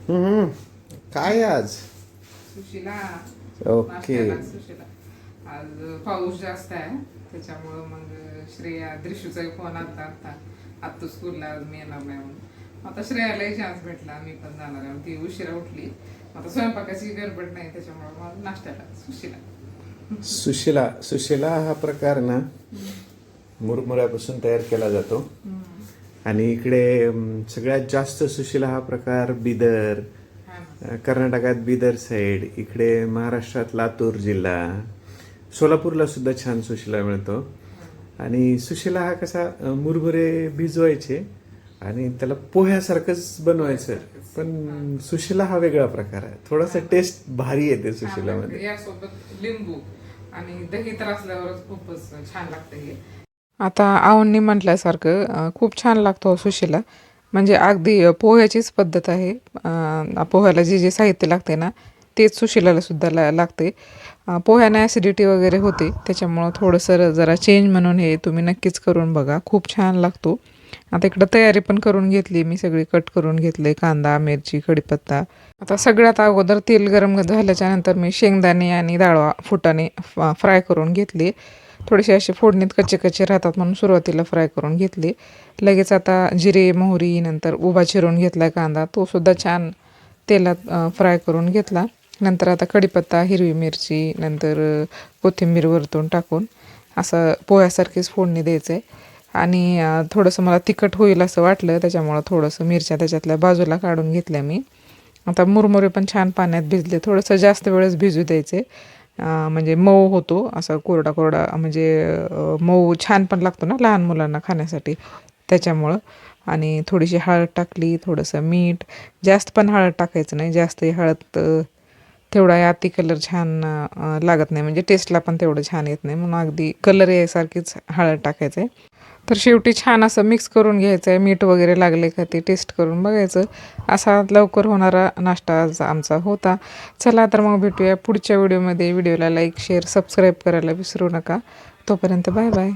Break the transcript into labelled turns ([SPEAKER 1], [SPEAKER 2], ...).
[SPEAKER 1] हम्म. काय आज?
[SPEAKER 2] सुशीला
[SPEAKER 1] ओके.
[SPEAKER 2] नाश्त्याला सुशीला. आज पाऊस जास्त आहे त्याच्यामुळं मग श्रेया दृश्यूचा फोन आलता आता स्कूलला आज मी येणार नाही म्हणून. आता श्रेयालाही चान्स भेटला, मी पण जाणार आहे. ती उशिरा उठली, आता स्वयंपाकाची गडबड नाही त्याच्यामुळं मग नाश्त्याला सुशीला.
[SPEAKER 1] सुशिला सुशिला हा प्रकार ना मुरमुऱ्यापासून तयार केला जातो. आणि इकडे सगळ्यात जास्त सुशिला हा प्रकार बिदर, कर्नाटकात बिदर साईड, इकडे महाराष्ट्रात लातूर जिल्हा, सोलापूरला सुद्धा छान सुशिला मिळतो. आणि सुशिला हा कसा मुरमुरे भिजवायचे आणि त्याला पोह्यासारखंच बनवायचं, पण सुशिला हा वेगळा प्रकार आहे. थोडासा टेस्ट भारी येते सुशिलामध्ये.
[SPEAKER 2] यासोबत लिंबू आणि दही तर असल्यावरच खूपच छान लागतं हे. आता आवडणी म्हटल्यासारखं खूप छान लागतो सुशीला. म्हणजे अगदी पोह्याचीच पद्धत आहे. पोह्याला जे जे साहित्य लागते ना तेच सुशिलाला सुद्धा लागते. पोह्याने ॲसिडिटी वगैरे होते, त्याच्यामुळं थोडंसं जरा चेंज म्हणून हे तुम्ही नक्कीच करून बघा, खूप छान लागतो. आता इकडं तयारी पण करून घेतली मी, सगळी कट करून घेतले, कांदा, मिरची, कढीपत्ता. आता सगळ्यात अगोदर तेल गरम झाल्याच्या नंतर मी शेंगदाणे आणि डाळवा फुटाणे फ्राय करून घेतले. थोडेसे असे फोडणीत कच्चे कच्चे राहतात म्हणून सुरुवातीला फ्राय करून घेतले. लगेच आता जिरे, मोहरी, नंतर उभा चिरून घेतला कांदा, तो सुद्धा छान तेलात फ्राय करून घेतला. नंतर आता कढीपत्ता, हिरवी मिरची, नंतर कोथिंबीर वरतून टाकून असं पोह्यासारखीच फोडणी द्यायचं आहे. आणि थोडंसं मला तिखट होईल असं वाटलं, त्याच्यामुळं थोडंसं मिरच्या त्याच्यातल्या बाजूला काढून घेतल्या मी. आता मुरमुरे पण छान पाण्यात भिजले, थोडंसं जास्त वेळेस भिजू द्यायचे, म्हणजे मऊ होतो असा कोरडा कोरडा, म्हणजे मऊ छान पण लागतो ना लहान मुलांना खाण्यासाठी, त्याच्यामुळं. आणि थोडीशी हळद टाकली, थोडंसं मीठ, जास्त पण हळद टाकायचं नाही, जास्त हळद तेवढा अति कलर छान लागत नाही, म्हणजे टेस्टला पण तेवढं छान येत नाही, म्हणून अगदी कलर यासारखीच हळद टाकायचं आहे. तर शेवटी छान असं मिक्स करून घ्यायचं आहे, मीठ वगैरे लागले का ते टेस्ट करून बघायचं. असा लवकर होणारा नाश्ता आज आमचा होता. चला तर मग भेटूया पुढच्या व्हिडिओमध्ये. व्हिडिओला लाईक, शेअर, सबस्क्राईब करायला विसरू नका. तोपर्यंत बाय बाय.